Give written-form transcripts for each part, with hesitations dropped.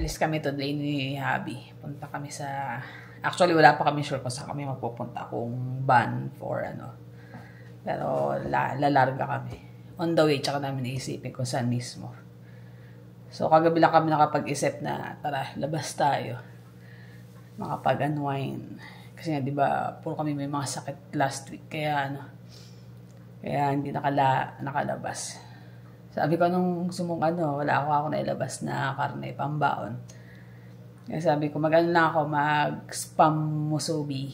Alis kami today ni Habi. Punta kami sa... Actually, wala pa kami sure kung saan kami magpupunta. Kung van for ano. Pero lalarga kami. On the way, tsaka namin naisipin kung saan mismo. So, kagabi lang kami nakapag-isip na, tara, labas tayo. Makapag-unwind. Kasi nga, di ba, puro kami may mga sakit last week. Kaya, hindi nakalabas. Sabi ko nung wala ako nailabas na karne, pambaon. Kaya sabi ko, lang ako, mag-spam musubi.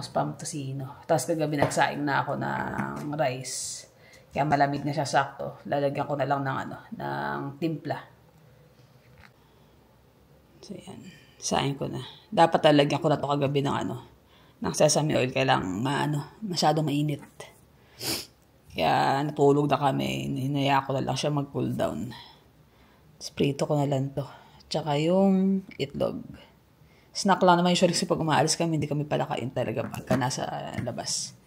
Spam tocino. Tapos kagabi nagsaing na ako ng rice. Kaya malamig na siya sakto. Lalagyan ko na lang ng timpla. So yan, saing ko na. Dapat lalagyan ko na to kagabi ng sesame oil. Kaya lang, masyadong mainit. Kaya natulog na kami. Hinaya ko na lang siya mag-cool down. Sprito ko na lang to. Tsaka yung itlog. Snack lang naman usually kasi pag umaalis kami, hindi kami pala kain talaga pagka nasa labas.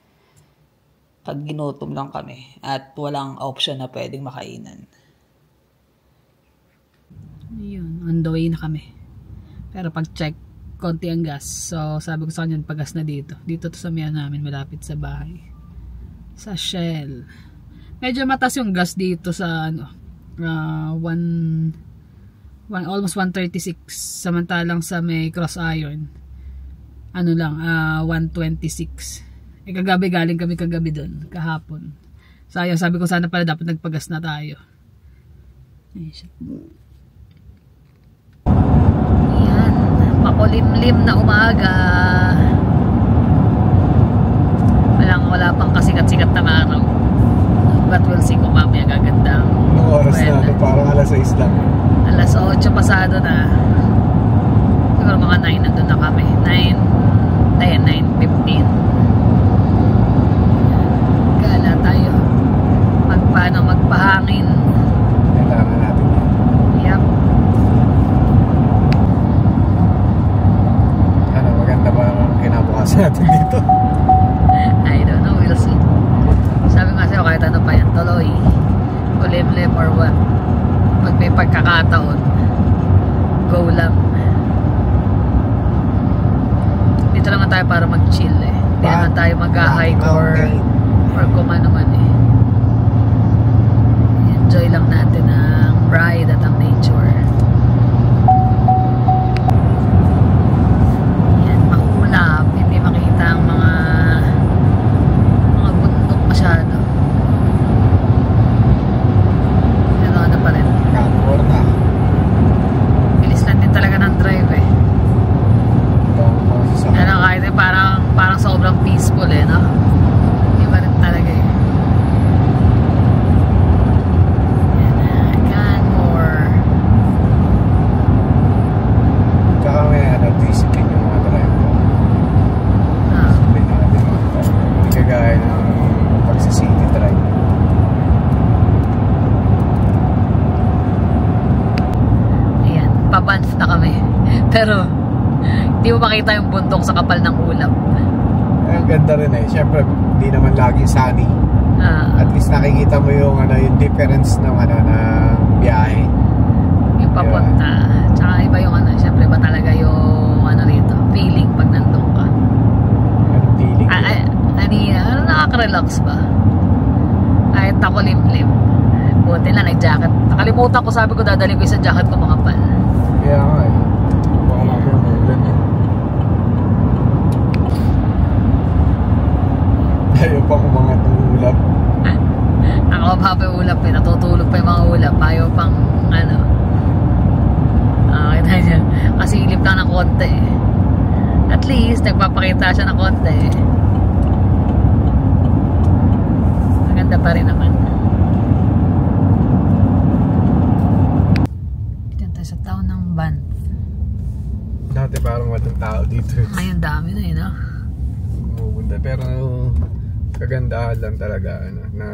Pag ginutom lang kami at walang option na pwedeng makainan. Ayun, on the way na kami. Pero pag check, konti ang gas. So sabi ko sa kanya, pag-gas na dito. Dito to sa miyan namin, malapit sa bahay. Sa Shell. Medyo mataas yung gas dito sa almost 136. Samantalang sa may cross iron 126. Kagabi galing kami doon kahapon. Sayang, sabi ko sana pala dapat nagpagas na tayo. Yan, makulimlim na umaga. Wala pang kasikat-sikat na araw. But we'll see kung mamaya gaganda. Anong oras na? Parang alas 6 lang. Alas 8 pasado na. Siguro mga 9 nandun na kami. 9:15. Gala tayo. Magpahangin. Kailangan natin yan. Yep. Maganda ba ang kinabukasan natin dito? I don't know, we'll see. Sabi nga sa'yo, kahit ano pa yan, tuloy, ulim-lim or what, pag may pagkakataon, go lang. Dito lang tayo para mag-chill Hindi naman tayo mag-hike or kung ano man Enjoy lang natin ang ride at ang nature. Yan, makulap, hindi makita ang mga bundok masyado. Ano pa rin. Bilis lang din talaga ng drive kahit parang sobrang peaceful no? Iba rin talaga Canmore. Tsaka may discipline yung mga driver. Sabi natin hindi kagaya ng pagsa-city drive. Ayan, pabanf na kami. Pero hindi mo makita yung bundok sa kapal ng ulap. Ang ganda rin Siyempre, hindi naman laging sunny. At least nakikita mo yung yung difference ng ng biyahe. Yung papunta. Tsaka iba yung siyempre ba talaga yung rito, feeling pag nandun ka. Anong feeling? Nakaka-relax ba? Kahit ako limlim. Buti na nag-jacket. Nakalimutan ko, sabi ko dadalhin ko yung sa jacket ko mga pal. Kaya nga baka mamaya ayaw pa umangat ng ulap. Nakababa pa yung ulap natutulog pa yung mga ulap. Ayaw pang kita niya. Kasilip lang ng konti At least nagpapakita siya ng konti Maganda pa rin naman. Dito tayo sa town ng Banff. Dati parang walang tao dito. Ngayon dami na Pero kagandahan lang talaga na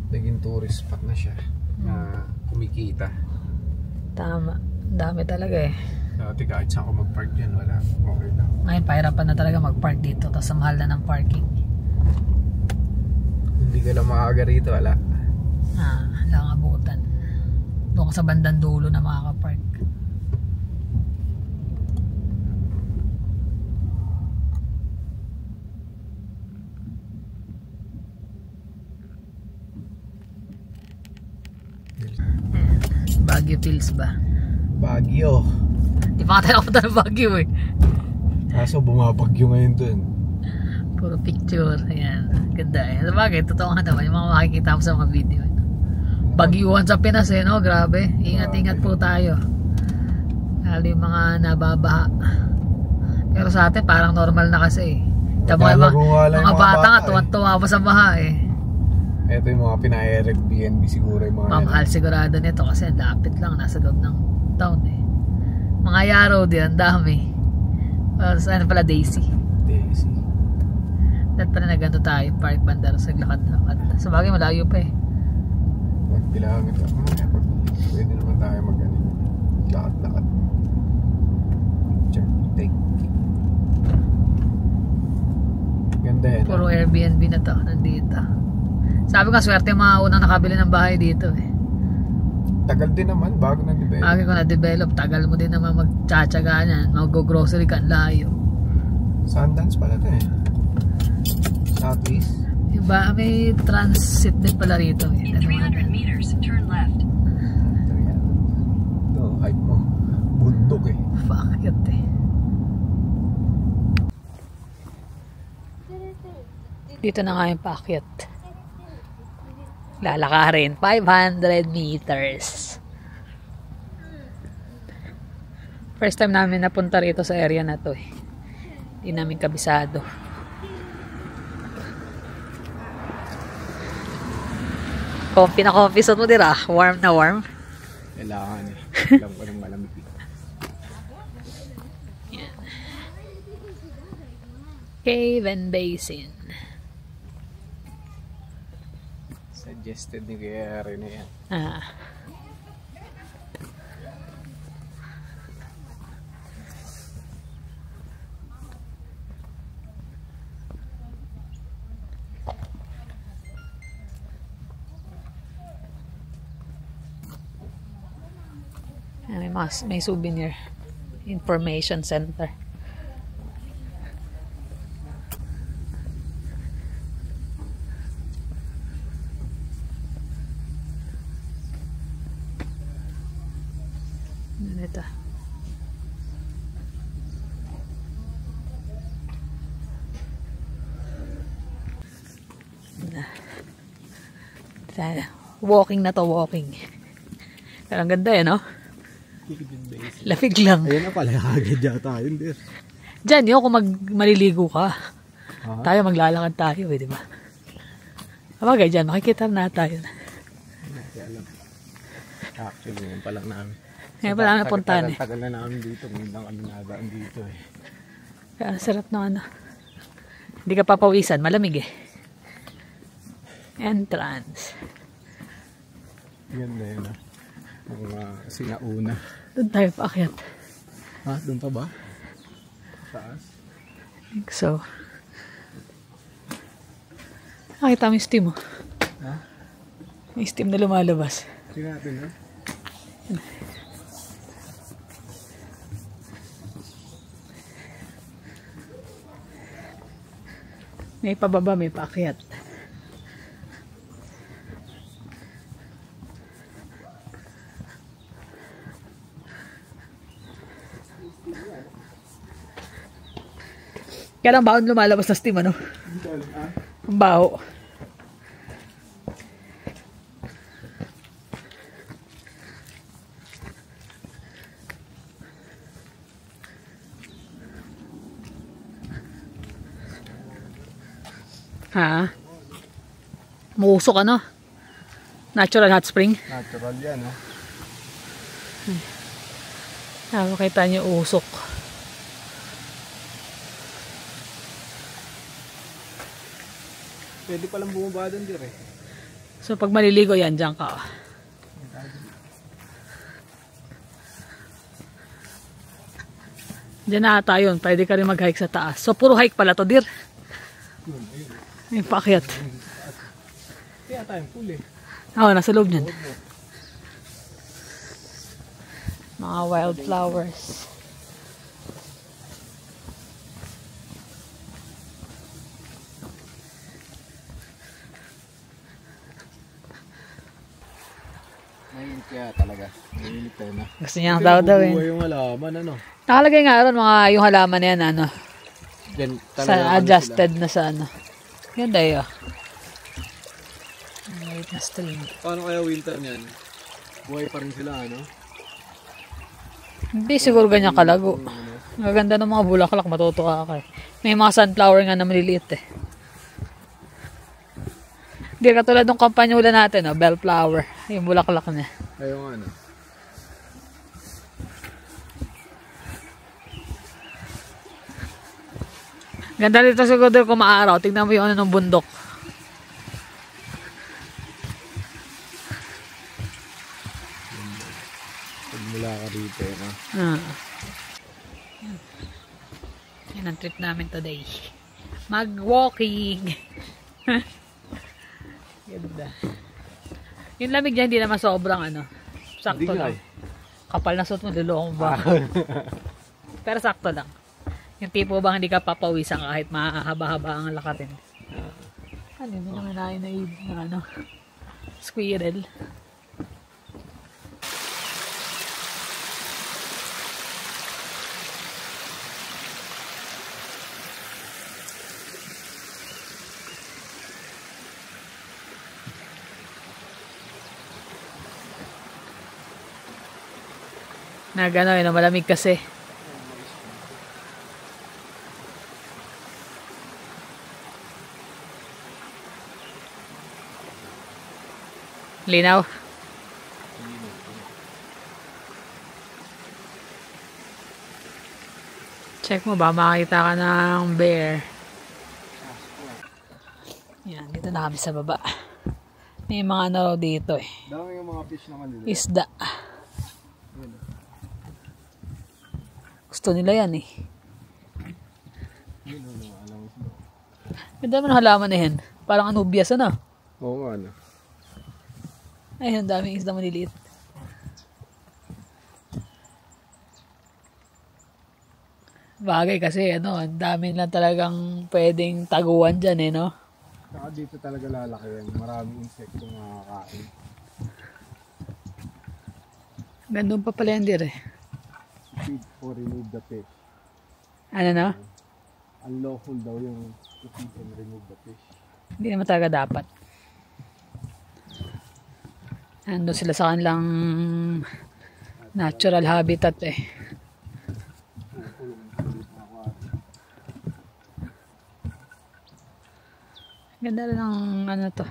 naging tourist spot na siya na kumikita. Tama, dami talaga Dati kahit saan ko mag-park dyan, wala. Okay lang. Ngayon pahirapan na talaga mag-park dito, tapos sa mahal na ng parking. Hindi ka lang maaga rito, wala. Lang abutan. Doon ka sa bandang dulo na makaka-park. Baguio Hills ba? Baguio. Di pa nga tayo nakapunta ng Baguio eh. Kaso bumabagyo ngayon dun. Puro picture. Ayan. Ganda eh. Sabagay, totoo nga naman. Yung mga makikita mo sa mga video. Bagyuhan sa Pinas eh, no? Grabe. Ingat-ingat po tayo. Lalo yung mga nababaha. Pero sa atin, parang normal na kasi eh. Mga bata nga, tuwan-tuwa pa sa baha eh. Ito yung mga pina-Airbnb siguro yung mga... Mamahal sigurado nito kasi lapit lang. Nasa loob ng town eh. Mga Yarrow din, ang dami. Ano pala, Daisy. Daisy. Dahil pala na ganito tayo, park bandar sa lakad-lakad. Sa bagay, malayo pa eh. Mag-kilometer. Pwede naman tayo lakad-lakad. Picture, take. Ganda yan. Puro Airbnb na to, nandito. Sabi ko, swerte yung mga unang nakabili ng bahay dito eh. Tagal din naman, bago na-develop. Bago ko na-develop, tagal mo din naman magtsatsaga niyan, mag-grocery ka, layo. Sundance pala to eh. Southeast. Diba, may transit din pala rito. In 300 meters, turn left. No, hike mo. Bundok eh. Bakit eh. Dito na nga yung paakyat. Lalakarin 500 meters. First time namin napunta rito sa area na to eh. Hindi namin kabisado. Pinaka-coffee suit mo dira, warm na warm. Kailangan eh. Alam ko ng malamig. Yan. Cave and Basin. Suggested ni Kuya Rene yan. May souvenir information center. Ito. Walking na to, walking. Pero ang ganda eh, no? Lafig lang. Ayun na pala, agad yata yun dir. Diyan yun, kung maliligo ka. Tayo maglalakad tayo eh, di ba? Kapagay dyan, makikita na tayo. Actually, yun pa lang namin. Ngayon pa lang napuntahan eh. Tagal na namin dito, ngayon lang kami nadaan dito eh. Kaya sarap na ano. Hindi ka papawisan, malamig eh. Entrance. Ganda yun ah. Mga sinauna. Doon tayo paakyat. Ha? Doon pa ba? Taas? I think so. Nakita mo yung steam oh. Ha? May steam na lumalabas. Tingnan natin ha? May pababa, may paakyat. Kaya lang baon lumalabas na steam, ano? Ang baho. Ha? Muusok ano? Natural hot spring? Natural yan, no? Makita niyo usok. Pwede palang bumaba doon dir eh. So pag maliligo yan, dyan ka. Diyan na ata yun. Pwede ka rin mag-hike sa taas. So puro hike pala to, dir. Yung paakyat. Kaya tayong pool eh. Oo, nasa loob niyan. Mga wildflowers. Mainit kaya talaga. Mainit tayo na. Gusto niya daw eh. Yung halaman, ano? Nakalagay nga ron mga yung halaman na yan, ano. Diyan, Sa adjusted na sa ano. Ganda yun. Maliit na stream. Paano kaya winter niyan? Buhay pa rin sila, ano? Hindi siguro ganyan kalago. Maganda ng mga bulaklak, matutuwa ka eh. May mga sunflower nga na maliliit eh. Hindi katulad ng kampanyula natin, oh, bellflower. Yung bulaklak niya. Ayaw nga, ano? Ganda dito siguro kung maaraw. Tignan mo yung ano ng bundok. Pagmula ka dito, no? Yan ang trip namin today. Mag-walking. Ganda. Yung lamig dyan, hindi naman sobrang ano. Sakto lang. Kapal na suot mo, lulokong ba? Pero sakto lang. Yung tipo bang hindi ka papawisan kahit mahaba-haba ang lakarin. Ano yun? May nangyayari na ano? Squirrel. Na gano'n, na malamig kasi. Linaw. Check mo ba, makakita ka ng bear. Yan, dito na kami sa baba. May mga ano dito eh. Dami yung mga fish naman dito. Isda. Gusto nila yan eh. Ganda mo ng halaman na yan. Parang anubias ano. Oo nga, ano. Ay, ang daming isda maliliit. Bagay kasi, ano, ang dami lang talagang pwedeng taguan dyan eh, no? Saka dito talaga lalaki yan. Maraming insekto makakain. Gandun pa pala yan dir eh. Feed or remove the fish. Ano no? Unlawful daw yung to feed and remove the fish. Hindi naman talaga dapat. Andun sila sa kanilang natural habitat eh. Ganda rin ng ano to.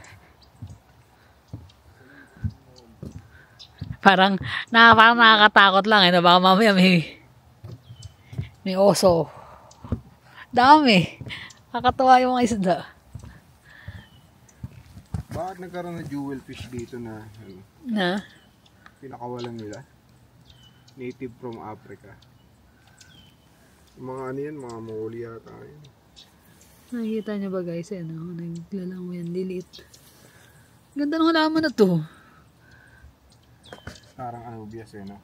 Parang nakakatakot lang eh. Baka mamaya may oso. Dami. Kakatuwa yung mga isda. Bakit nagkaroon ng jewel fish dito na pinakawalan nila? Native from Africa. Yung mga ano yan, mga mole yata yun. Nakikita nyo ba guys, ano, naglalango yan, lilit. Ganda ng halaman na to. Parang anubias eh, no?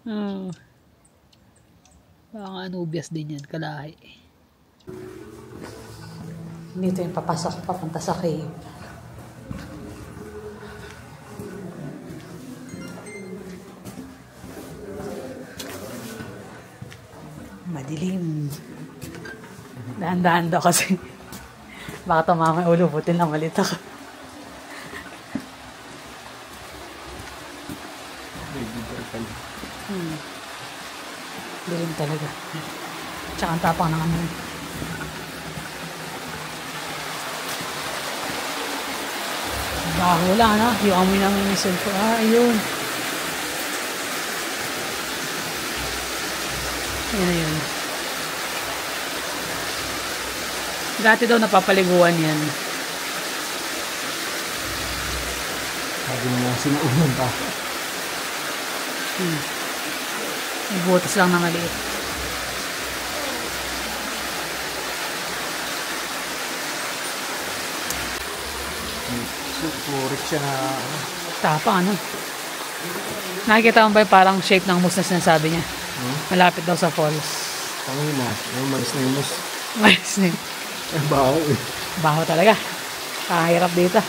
Parang anubias din yan, kalahi. Dito yung papasok, papunta sa cave. Madilim. Dahan-dahan daw kasi. Baka tumama yung ulo, butil na malita ka. Dilim talaga. Tsaka ang tapang ng ano. Baho lang, ano? Yung amoy namin yung cellphone. Ayun. Ayun, ayun. Dati daw napapaliguan yan. Sabi mo sinuunan pa. May butas lang na maliit. Purik siya na ano. Tapang ano. Nakikita mo ba yung parang shape ng moose na sinasabi niya? Malapit daw sa falls. Tangina. Yung mais na yung mus. Mais na. Ang baho eh. Baho talaga. Kahirap dito.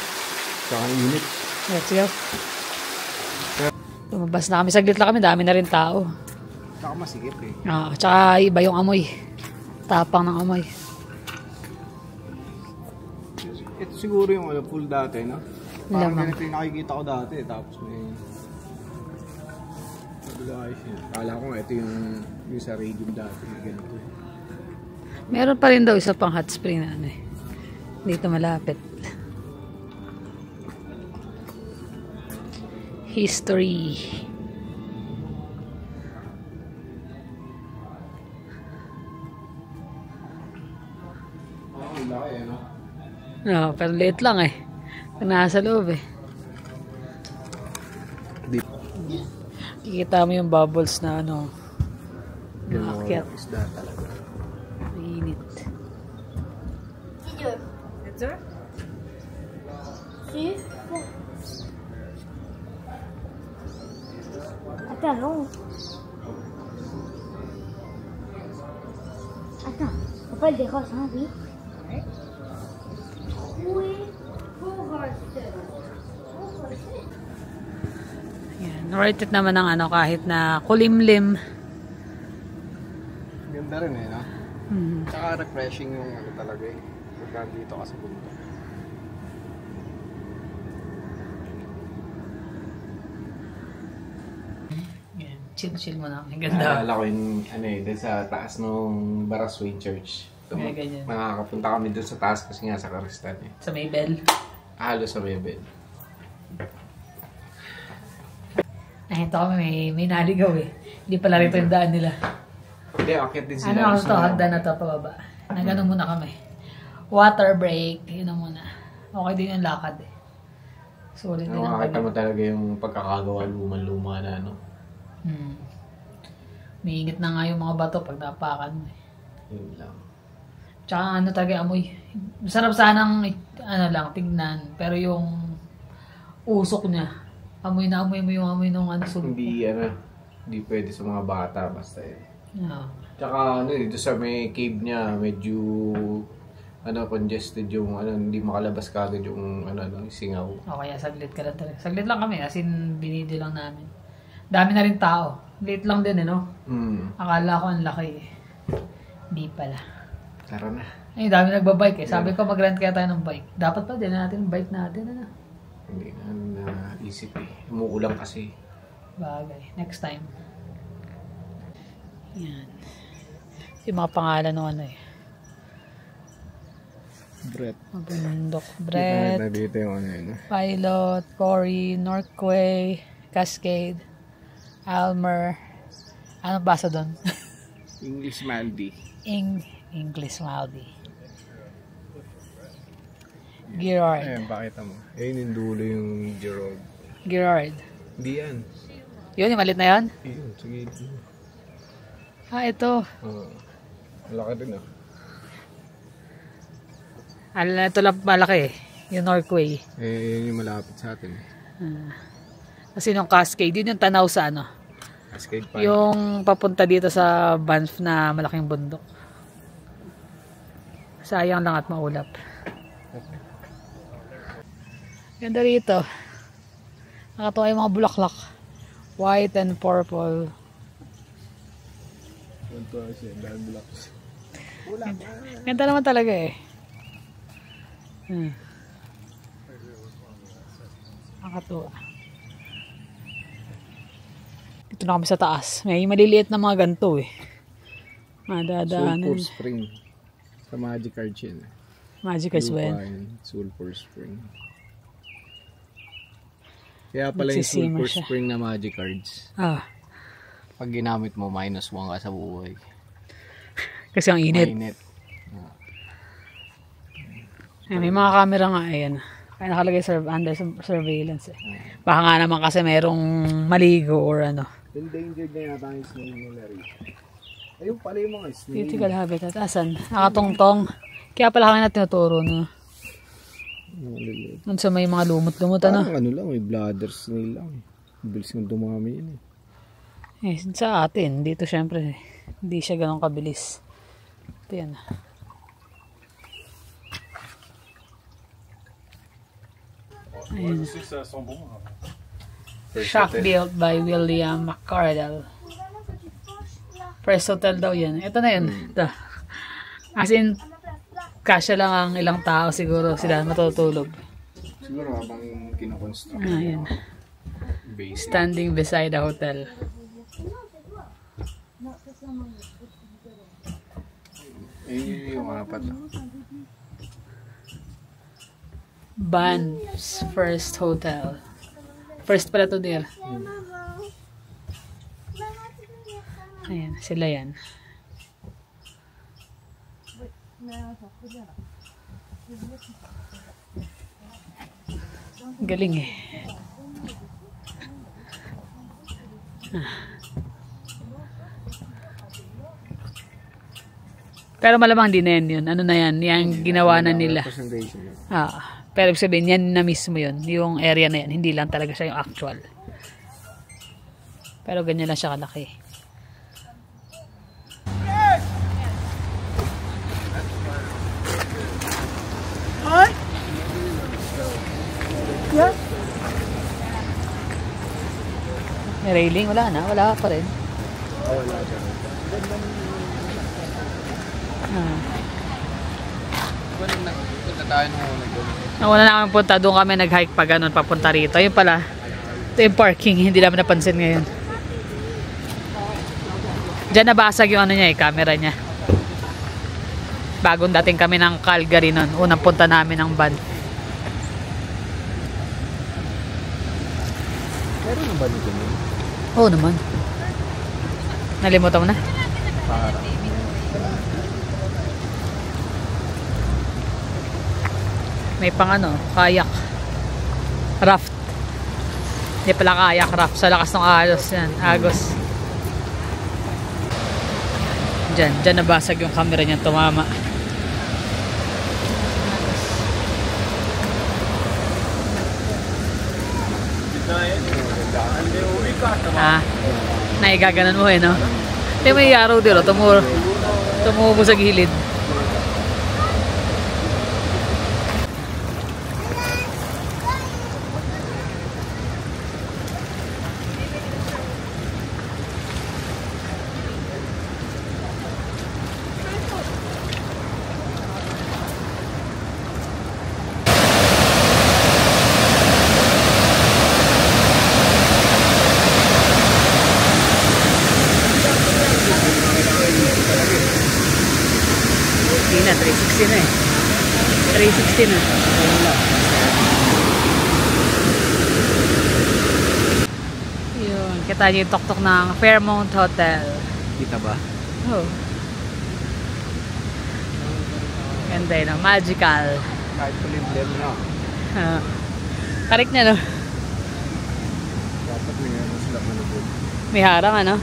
Saka init. Let's go. Lumabas na kami. Saglit lang kami. Dami na rin tao. Saka masikip eh. Tsaka iba yung amoy. Tapang ng amoy. Ito siguro yung pool dati, no? Parang Lamang. ganito yung nakikita ko dati. Tapos may... Kala ko nga ito yung sa radium dati. Ganito. Meron pa rin daw isa pang hot spring na ano eh. Dito malapit. History. Ang laki eh, no? No, pero liit lang eh. Pag nasa loob eh. Deep. Kikita mo yung bubbles na ano. Nakakit. Isda talaga. Mainit. Teacher? See? Attends, Attends, on parle des roses, hein, oui? Oui, Yan. Worth it naman ng ano kahit na kulimlim. Ganda rin eh, no? Tsaka refreshing yung ano talaga eh. Pagka dito ka sa bundok. Yan. Chill mo na. Ang ganda. Naalala ko yung ano eh, dun sa taas ng Baraswain Church. Kaya ganyan. Nakakapunta kami dun sa taas kasi nga sa Karistan eh. Sa Maybell. Halos sa Bebel. Nakita kami may naligaw eh. Hindi pala rito yung daan nila. Hindi, akit din sila. Ano to? Hagdan na to pababa. Nagano muna kami. Water break. Yun na muna. Okay din yung lakad eh. Sulit din ang Nakakita mo talaga yung pagkakagawa luma-luma na ano. May init na nga yung mga bato pag napakan mo eh. Yun lang. Tsaka ano talaga amoy. Masarap sanang ano lang tignan. Pero yung usok niya. Amoy na amoy mo yung amoy nung ano sulok. Hindi pwede sa mga bata basta eh. Yeah. Tsaka ano dito sa may cave niya medyo congested yung hindi makalabas kagad yung yung singaw. O kaya saglit ka lang talaga. Saglit lang kami as in binidi lang namin. Dami na rin tao. Late lang din eh no? Akala ko ang laki eh. Hindi pala. Tara na. Ay, dami nagbabike eh. Sabi ko mag-rent kaya tayo ng bike. Dapat pa din natin yung bike natin. Ano? Hindi na naisip eh. Umuulang kasi. Bagay. Next time. Yan. Yung mga pangalan ng ano eh. Brett. Bundok. Brett. Dito yung yun. Pilot. Cory. Norquay. Cascade. Almer. Ano basa doon? English Maldi. English Maldi. Girard. Ayan, pakita mo. Ayun yung dulo yung Gerard. Girard. Hindi yan. Yun, yung malit na yan? Ayun, sige. Ito. Malaki din ah. Ito lang malaki eh. Yung Norquay. Yun yung malapit sa atin. Kasi nung Cascade, yun yung tanaw sa ano. Cascade pa. Yung papunta dito sa Banff na malaking bundok. Sayang lang at maulap. Ganda rito. Nakatuwa yung mga bulaklak. White and purple. Ganda naman talaga eh. Nakatuwa. Dito na kami sa taas. May maliliit na mga ganito eh. Madadaanan. Sulphur Spring. Sa Magic Card yun. Magic as well. Sulphur Spring. Kaya pala yung Sulphur Spring na Magic Cards. Pag ginamit mo, -1 ka sa buhay. Kasi ang init. Mainit. May mga camera nga, ayan. Kaya nakalagay under surveillance eh. Baka nga naman kasi merong maligo or ano. Endangered na yata yung snail nila rin. Ayun pala yung mga snail. Critical habitat. Asan? Nakatongtong. Kaya pala kami na tinuturo no. Sa may mga lumot-lumot ano. Parang ano lang, may bladder snail lang. Bilis ng dumami yun eh. Eh, sa atin, dito syempre, hindi siya ganun kabilis. Ito yan. Ayan. Shack built by William McCardle. First hotel daw yan. Ito na yun. Ito. As in, kasya lang ang ilang tao siguro sila matutulog. Siguro habang kinoconstruct. Ayan. Standing beside the hotel. Yung apat. Banff's first hotel. First pala to there. Ayan, sila yan. Galing eh. Pero malamang din na yan yun. Ano na yan? Yung ginawa na nila. Pero ibig sabihin, yan na mismo yun. Yung area na yan. Hindi lang talaga siya yung actual. Pero ganyan lang siya kalaki. Ay! Yeah. May railing? Wala na. Wala pa rin. Wala siya. Punta tayo nung Wala na kami punta. Doon kami nag-hike pa ganun papunta rito. Yun pala. Ito yung parking. Hindi namin napansin ngayon. Diyan nabasag yung ano niya camera niya. Bagong dating kami ng Calgary nun. Unang punta namin ng van. Meron na ba dito nun? Oo naman. Nalimutan mo na? Para. May pang ano, kayak. Raft. Hindi pala kayak, raft. Sa lakas ng agos yan. Agos. Diyan nabasag yung camera niya, tumama. Naigaganan mo eh, no? Hindi may araw dito, tumubo sa gilid. Hindi na, 360 na eh. 360 na. Yun, kita niyo yung tok-tok ng Fairmont Hotel. Kita ba? Oh. Ganda yun, no? Magical. Kahit pulim-lim na. Karik niya, no? Dapat may ano sila manubod. May harang, ano?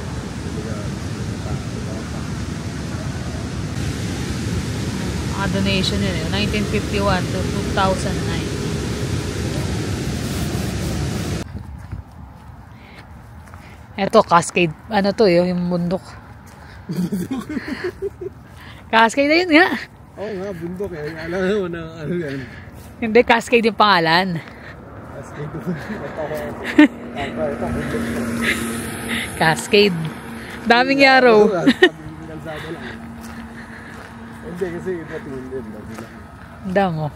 Donation yun, 1951 to 2009. Eto, Cascade. Ano to, yung bundok. Cascade na yun nga. Oo nga, bundok eh. Alam mo na ano yan. Hindi, Cascade yung pangalan. Cascade. Ito, bundok. Cascade. Daming yarrow. Hindi kasi iba tingin din. Damo.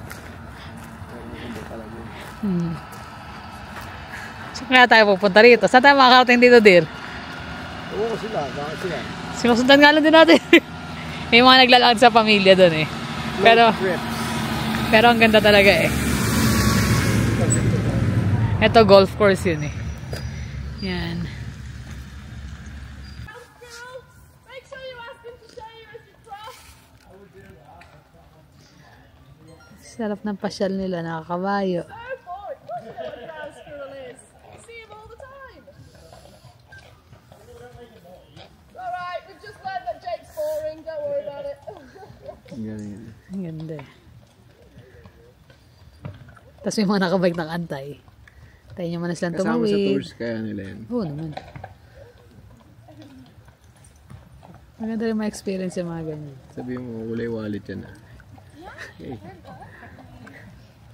So, kaya tayo pupunta rito. Saan tayo makakarating dito, Dir? Oo sila, baka sila. Sinusundan nga lang din natin. May mga naglalakad sa pamilya doon eh. Pero ang ganda talaga eh. Ito golf course yun eh. Yan. Sarap ng pasyal nila, nakakabayo. Ang ganda eh. Tapos may mga nakabike ng antay. Tayo nyo man na silang tumawid. Kasama sa tours kaya nila yan. Oo naman. Maganda rin ma-experience yung mga ganyan. Sabi mo, kulay wallet yan ah. Okay.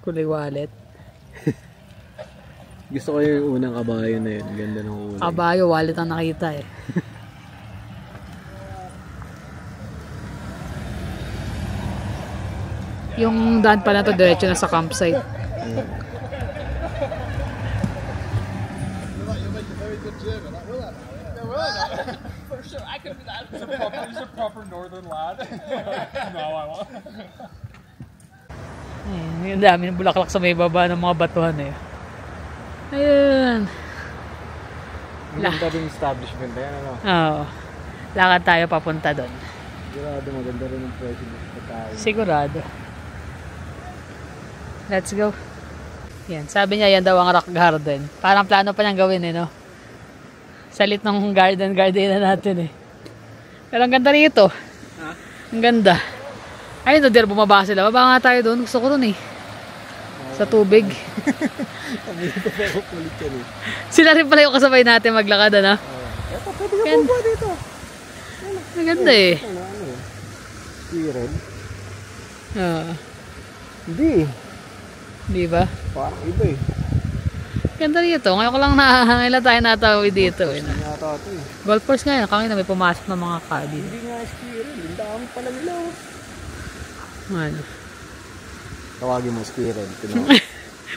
Kulay wallet. Gusto ko yung unang kabayo na yun. Ganda ng kulay. Kabayo, wallet ang nakita eh. Yung daan pala to, diretso na sa campsite. Ayun, yung dami ng bulaklak sa may baba ng mga batuhan eh. Ayun. Maganda rin establishment na yan, ano? Oo. Lakad tayo papunta doon. Sigurado maganda rin yung presyo ng pagkain. Sigurado. Let's go. Yan, sabi niya yan daw ang rock garden. Parang plano pa niyang gawin eh, no? Salit ng garden na natin eh. Pero ang ganda rito. Ha? Ang ganda. Ayun no, der, bumaba sila. Baba nga tayo doon. Gusto ko doon eh. Sa tubig. Sila rin pala yung kasabay natin maglakad, ano? Eto, pwede ka bumaba dito. Maganda eh. Squirrel? Oo. Hindi. Di ba? Parang iba eh. Ganda rito. Ngayon ko lang nakahangila tayo natawid dito. Hindi nga ito eh. Golf course ngayon. Kanina may pumasok ng mga car dito. Hindi nga squirrel. Ang dami pala nila. Ano? Tawagin mo squirrel.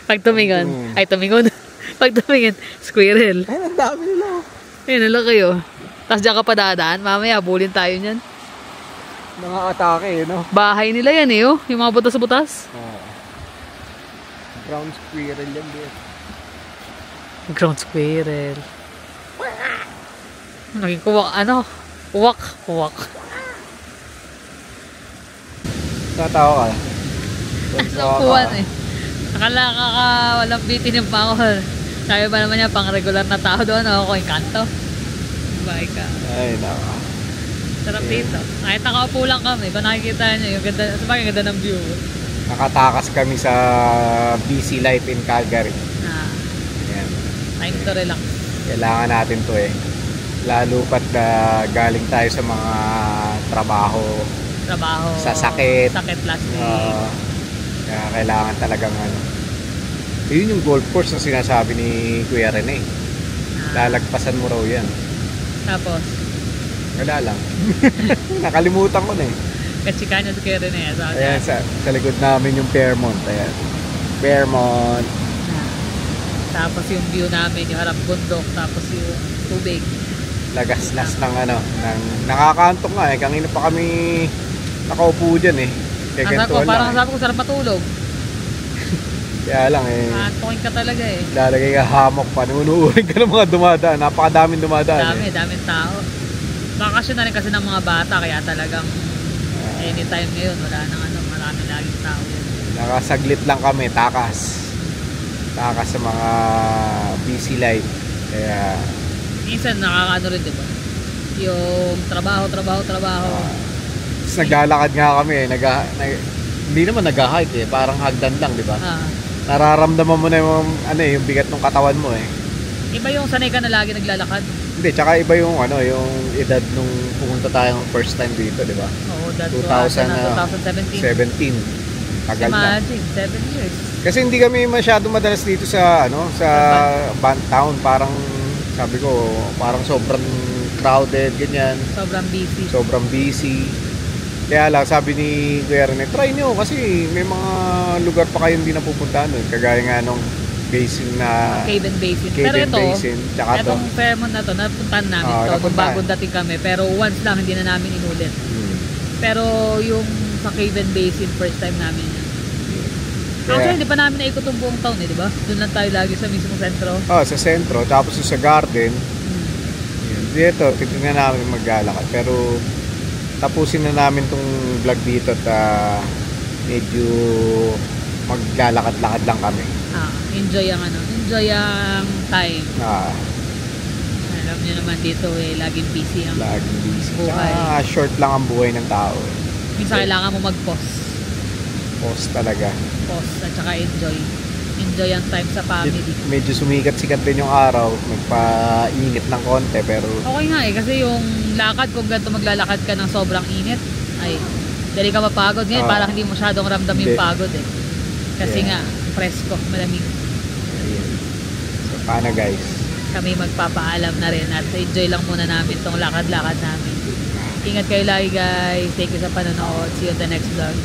Pag tumingon. Ay, tumingon. Pag tumingin, squirrel. Ay, ang dami nila. Ayun, nalo kayo. Tapos dyan ka pa dadaan. Mamaya, bulin tayo niyan. Nakakatake eh, no? Bahay nila yan eh, oh. Yung mga butas-butas. Brown squirrel yan din. Ground squirrel. Naging kuwak, ano? Kuwak. Tatawa ka. Nakuhan eh. Akala walang bitin yung pangol. Sabi ba naman niya, pang regular na tao doon, ako yung kanto. Bye ka. Ay, naka. Sarap dito. Kahit nakaupo lang kami, ba nakikita niyo yung ganda, sabagay ganda ng view. Nakatakas kami sa busy life in Calgary. Ayan. Time to relax. Kailangan natin to eh. Lalo pat galing tayo sa mga trabaho. Sa sakit. Sakit plastic. Kaya kailangan talagang ano. Yun yung golf course na sinasabi ni Kuya Rene. Lalagpasan mo raw yan. Tapos? Wala lang. Nakalimutan ko na eh. Katsika niya si Kuya Rene. Ayan, sa likod namin yung Fairmont. Ayan. Fairmont. Tapos yung view namin, yung harap bundok, tapos yung tubig. Lagaslas ng ano, nakakantok nga eh. Kanina pa kami nakaupo dyan eh. Parang sabi ko, sarap matulog. Kaya lang eh. Antokin ka talaga eh. Lalagay ka hamok pa. Nunuurin ka ng mga dumadaan. Napakadaming dumadaan. Daming tao. Bakasyon na rin kasi ng mga bata, kaya talagang anytime ngayon, wala nang ano, marami laging tao. Nakasaglit lang kami, takas sa mga busy life. Kaya minsan nakakaano rin, diba? Yung trabaho. Tapos naglalakad nga kami hindi naman nag-hike eh, parang hagdan lang, diba? Nararamdaman mo na yung yung bigat ng katawan mo eh. Iba yung sanay ka na lagi naglalakad. Hindi, tsaka iba yung yung edad nung pumunta tayo ng first time dito, diba? Oo, 2017. Tagal na. Imagine, 7 years. Kasi hindi kami masyado madalas dito sa Bantown, parang sabi ko, parang sobrang crowded, ganyan. Sobrang busy. Kaya lang, sabi ni Kuya Rene, try nyo kasi may mga lugar pa kayong hindi napupuntahan nun. Kagaya nga nung basin na... Cave and Basin. Cave pero and Basin. Itong Fairmont na to, napuntahan namin to. Bagong dating kami. Pero once lang, hindi na namin inulit. Pero yung sa Cave and Basin, first time namin yan. Actually, hindi pa namin naikot yung buong town eh, di ba? Doon lang tayo lagi sa mismong sentro. Sa sentro. Tapos sa garden. Dito, titignan namin maglalakad. Pero tapusin na namin tong vlog dito at medyo maglalakad-lakad lang kami. Enjoy ang time. Alam niyo naman dito laging busy ang buhay. Short lang ang buhay ng tao. Minsan kailangan mo mag-pause. Pause talaga. Pause at saka enjoy ang time sa family. Medyo sumikat-sikat din yung araw, magpainit ng konti pero okay nga kasi yung maglakad, kung ganito maglalakad ka ng sobrang init, ay, dali ka mapagod. Ngayon, parang hindi masyadong ramdam yung pagod eh. Kasi nga, presko, malamig. So, paano guys? Kami magpapaalam na rin at enjoy lang muna namin tong lakad-lakad namin. Ingat kayo lagi guys. Thank you sa panonood. See you on the next vlog.